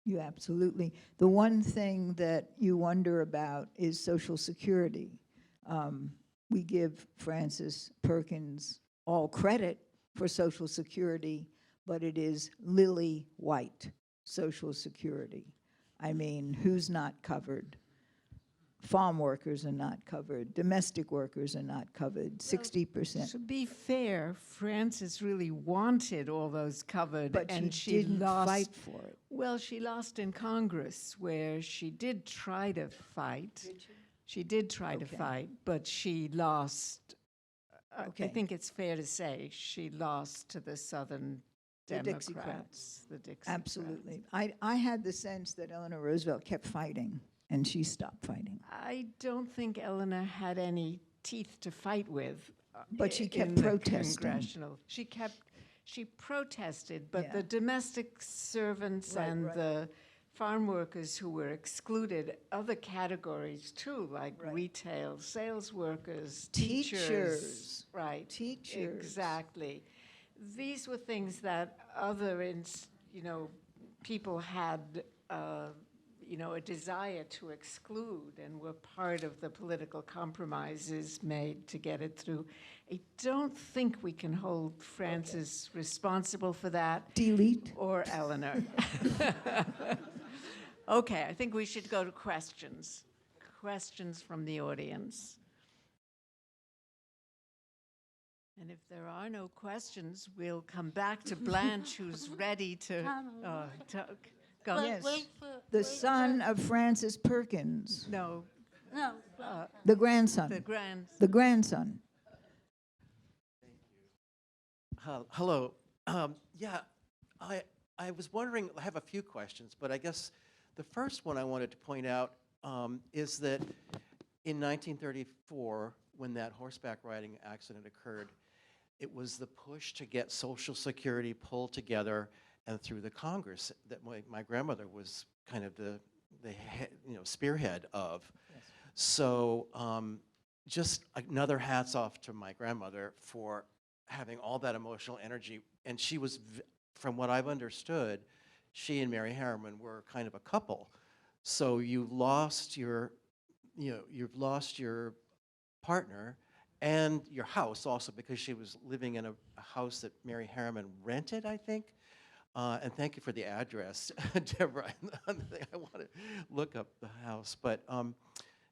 You absolutely. The one thing that you wonder about is Social Security. We give Frances Perkins all credit for Social Security, but it is lily white Social Security. I mean, who's not covered? Farm workers are not covered. Domestic workers are not covered. 60%. To be fair, Frances really wanted all those covered, But and she she didn't lost. fight for it. Well, she lost in Congress, where she did try to fight. She did try to Okay. fight, but she lost. I Okay. think it's fair to say she lost to the Southern The Democrats. Dixiecrats. The Dixiecrats. Absolutely. I had the sense that Eleanor Roosevelt kept fighting, and she stopped fighting. I don't think Eleanor had any teeth to fight with. But she kept in the protesting. Congressional. She protested, but Yeah. the domestic servants Right, and right. the farm workers who were excluded, other categories too, like Right. retail, sales workers, Teachers. Right. Teachers. Exactly. These were things that other, people had, a desire to exclude and were part of the political compromises made to get it through. I don't think we can hold Frances responsible for that, Delete. or Eleanor. Okay, I think we should go to questions. Questions from the audience. And if there are no questions, we'll come back to Blanche, who's ready to go. Yes. Wait for, The son of Frances Perkins, No, no, the grandson. the grand. The grandson. Hello. Yeah, I was wondering, I have a few questions, but I guess the first one I wanted to point out is that in 1934, when that horseback riding accident occurred, it was the push to get Social Security pulled together and through the Congress that my grandmother was kind of the spearhead of. Yes. So just another hats off to my grandmother for having all that emotional energy. And she was, from what I've understood, she and Mary Harriman were kind of a couple. So you've lost your partner and your house also, because she was living in a house that Mary Harriman rented, I think. And thank you for the address, Deborah. I want to look up the house. But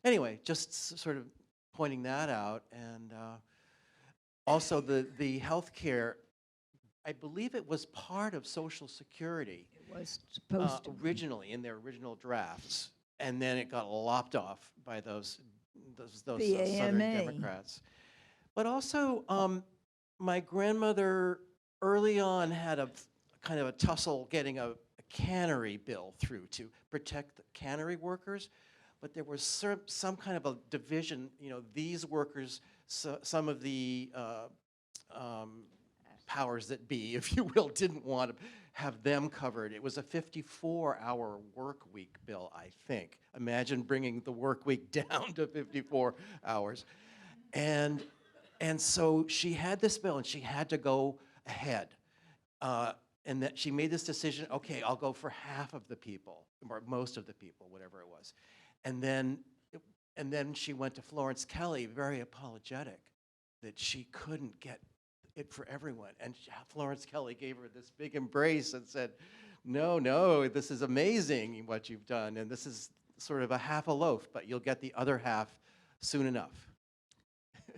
anyway, just sort of pointing that out. And also the health care, I believe it was part of Social Security It was supposed to. originally in their original drafts. And then it got lopped off by those The Southern AMA. Democrats. But also, my grandmother early on had a kind of a tussle getting a cannery bill through to protect the cannery workers. But there was some kind of a division, these workers, some of the powers that be, if you will, didn't want to have them covered. It was a 54-hour work week bill, I think. Imagine bringing the work week down to 54 hours. And so she had this bill, and she had to go ahead. And that she made this decision, okay, I'll go for half of the people, or most of the people, whatever it was. And then she went to Florence Kelley, very apologetic that she couldn't get it for everyone. And Florence Kelley gave her this big embrace and said, no, this is amazing what you've done. And this is sort of a half a loaf, but you'll get the other half soon enough.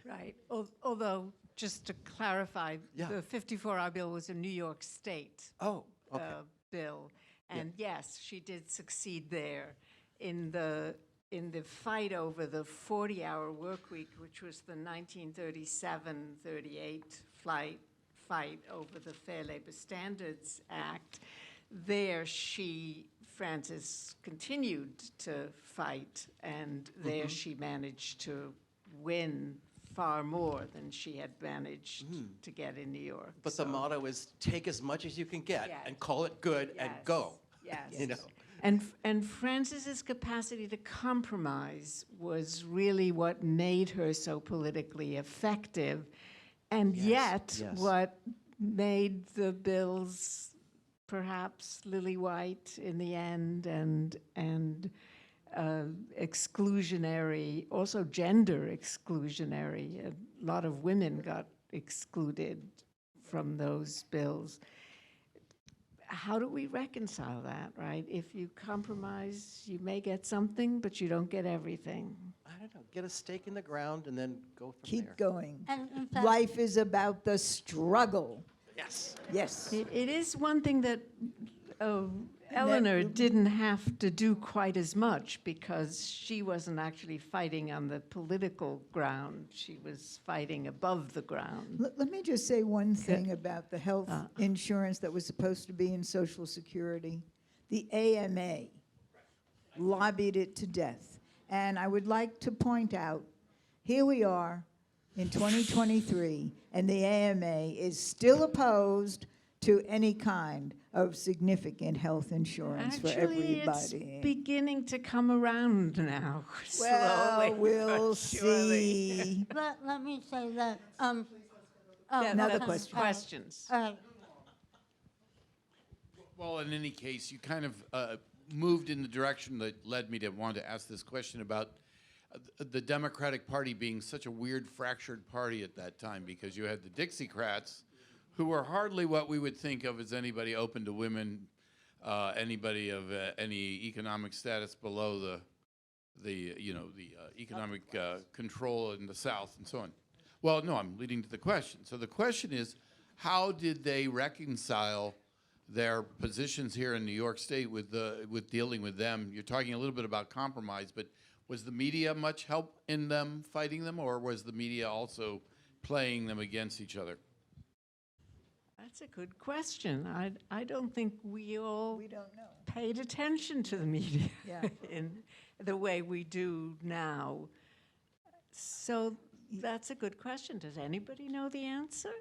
Right, although, just to clarify, Yeah. the 54-hour bill was a New York State Oh, okay. bill. And yes, she did succeed there in the fight over the 40-hour work week, which was the 1937-38 fight over the Fair Labor Standards Act. There, Frances continued to fight, and there she managed to win far more than she had managed to get in New York. But the So- motto is take as much as you can get Yes. and call it good and Yes, go. Yes. You know. And Frances's capacity to compromise was really what made her so politically effective, and yet yes. what made the bills perhaps lily white in the end, and exclusionary, also gender exclusionary. A lot of women got excluded from those bills. How do we reconcile that, right? If you compromise, you may get something, but you don't get everything. I don't know, get a stake in the ground and then go from Keep there. going. And in fact, Life is about the struggle. Yes. Yes. It is one thing that Eleanor didn't have to do quite as much because she wasn't actually fighting on the political ground. She was fighting above the ground. Let me just say one thing about the health insurance that was supposed to be in Social Security. The AMA lobbied it to death. And I would like to point out, here we are in 2023, and the AMA is still opposed to any kind of significant health insurance for Actually, everybody. it's beginning to come around now, Well, slowly. we'll but surely. see. let me say that. Another okay. question. Questions. All right. Well, in any case, you kind of moved in the direction that led me to want to ask this question about the Democratic Party being such a weird, fractured party at that time, because you had the Dixiecrats, who were hardly what we would think of as anybody open to women, anybody of any economic status below the economic control in the South and so on. Well, no, I'm leading to the question. So the question is, how did they reconcile their positions here in New York State with dealing with them? You're talking a little bit about compromise, but was the media much help in them fighting them, or was the media also playing them against each other? That's a good question. I don't think we all We don't know. paid attention to the media Yeah. in the way we do now. So that's a good question. Does anybody know the answer?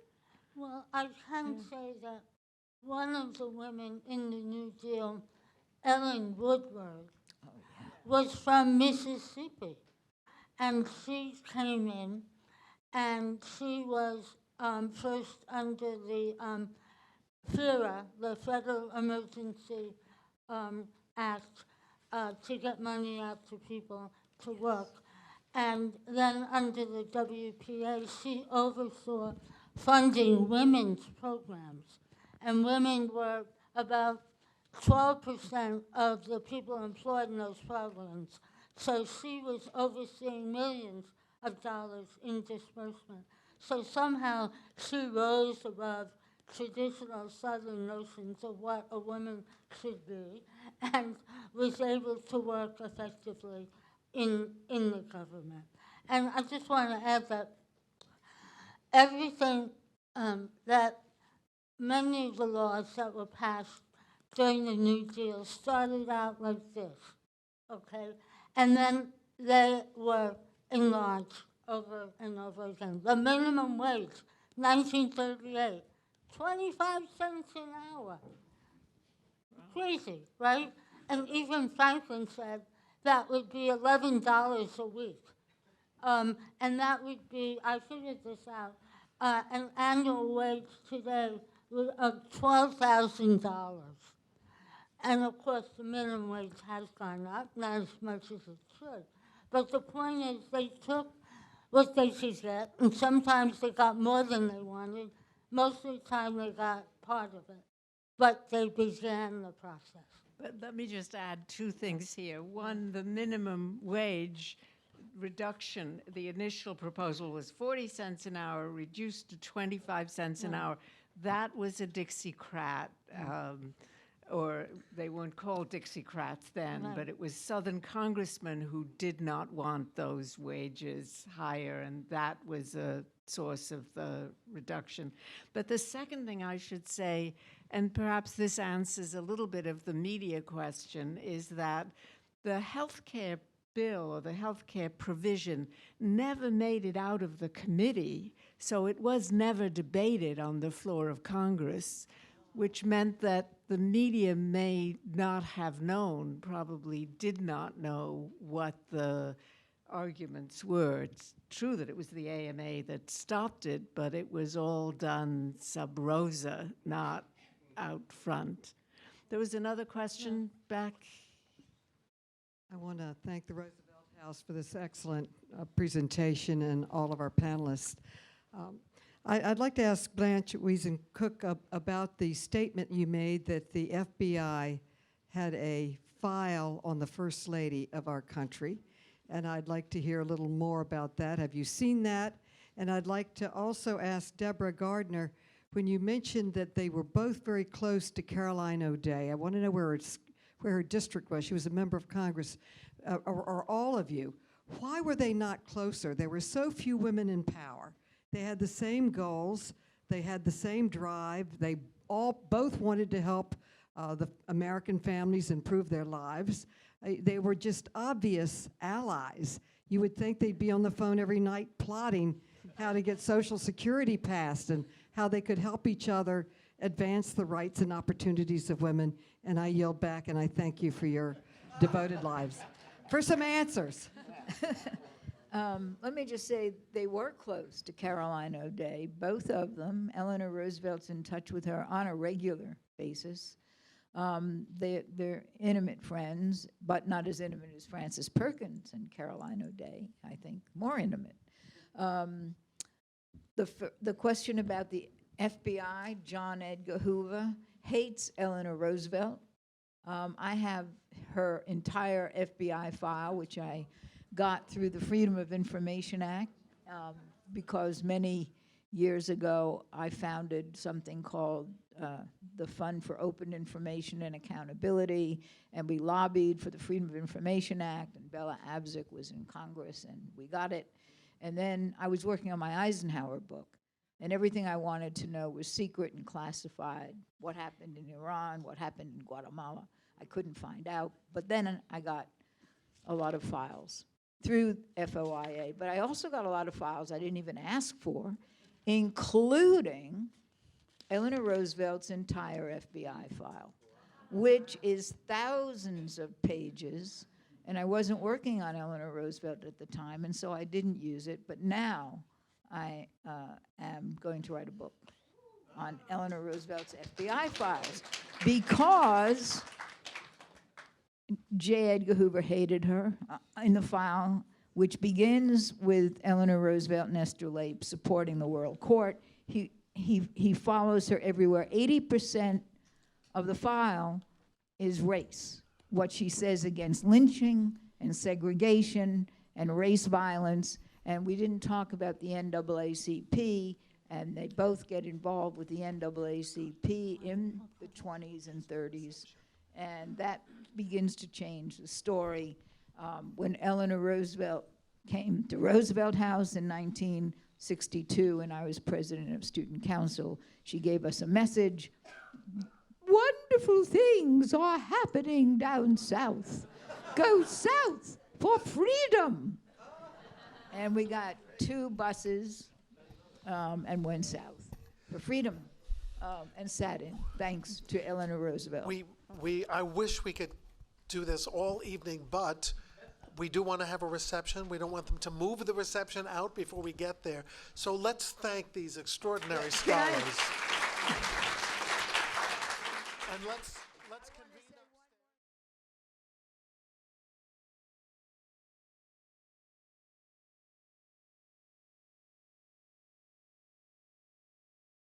Well, I can say that one of the women in the New Deal, Ellen Woodward, was from Mississippi. And she came in, and she was first under the FERA, the Federal Emergency Act, to get money out to people to work. And then under the WPA, she oversaw funding women's programs. And women were about 12% of the people employed in those programs. So she was overseeing millions of dollars in disbursement. So somehow she rose above traditional Southern notions of what a woman should be and was able to work effectively in the government. And I just want to add that everything that many of the laws that were passed during the New Deal started out like this, okay? And then they were enlarged over and over again. The minimum wage, 1938, 25 cents an hour. Crazy, right? And even Franklin said that would be $11 a week. And that would be, I figured this out, an annual wage today of $12,000. And of course, the minimum wage has gone up, not as much as it should. But the point is, they took what they could get, and sometimes they got more than they wanted. Most of the time, they got part of it. But they began the process. But let me just add two things here. One, the minimum wage reduction, the initial proposal was 40 cents an hour, reduced to 25 cents an hour. That was a Dixiecrat, or they weren't called Dixiecrats then, but it was Southern congressmen who did not want those wages higher, and that was a source of the reduction. But the second thing I should say, and perhaps this answers a little bit of the media question, is that the health care bill or the health care provision never made it out of the committee, so it was never debated on the floor of Congress, which meant that the media may not have known, probably did not know what the arguments were. It's true that it was the AMA that stopped it, but it was all done sub rosa, not out front. There was another question back. I want to thank the Roosevelt House for this excellent presentation and all of our panelists. I'd like to ask Blanche Wiesen-Cook about the statement you made that the FBI had a file on the First Lady of our country, and I'd like to hear a little more about that. Have you seen that? And I'd like to also ask Deborah Gardner, when you mentioned that they were both very close to Caroline O'Day, I want to know where her district was. She was a member of Congress, or all of you. Why were they not closer? There were so few women in power. They had the same goals. They had the same drive. They both wanted to help the American families improve their lives. They were just obvious allies. You would think they'd be on the phone every night plotting how to get Social Security passed and how they could help each other advance the rights and opportunities of women. And I yield back, and I thank you for your devoted lives. For some answers. Let me just say they were close to Caroline O'Day, both of them. Eleanor Roosevelt's in touch with her on a regular basis. They're intimate friends, but not as intimate as Frances Perkins and Caroline O'Day, I think, more intimate. The question about the FBI, John Edgar Hoover, hates Eleanor Roosevelt. I have her entire FBI file, which I got through the Freedom of Information Act, because many years ago I founded something called the Fund for Open Information and Accountability, and we lobbied for the Freedom of Information Act, and Bella Abzug was in Congress, and we got it. And then I was working on my Eisenhower book, and everything I wanted to know was secret and classified. What happened in Iran, what happened in Guatemala, I couldn't find out. But then I got a lot of files through FOIA, but I also got a lot of files I didn't even ask for, including Eleanor Roosevelt's entire FBI file, which is thousands of pages, and I wasn't working on Eleanor Roosevelt at the time, and so I didn't use it, but now I am going to write a book on Eleanor Roosevelt's FBI files, because J. Edgar Hoover hated her in the file, which begins with Eleanor Roosevelt and Esther Lape supporting the World Court. He follows her everywhere. 80% of the file is race, what she says against lynching and segregation and race violence. And we didn't talk about the NAACP, and they both get involved with the NAACP in the 20s and 30s. And that begins to change the story. When Eleanor Roosevelt came to Roosevelt House in 1962, and I was president of Student Council, she gave us a message. Wonderful things are happening down south. Go south for freedom. And we got 2 buses and went south for freedom and sat in, thanks to Eleanor Roosevelt. I wish we could do this all evening, but we do want to have a reception. We don't want them to move the reception out before we get there. So let's thank these extraordinary scholars. And let's convene.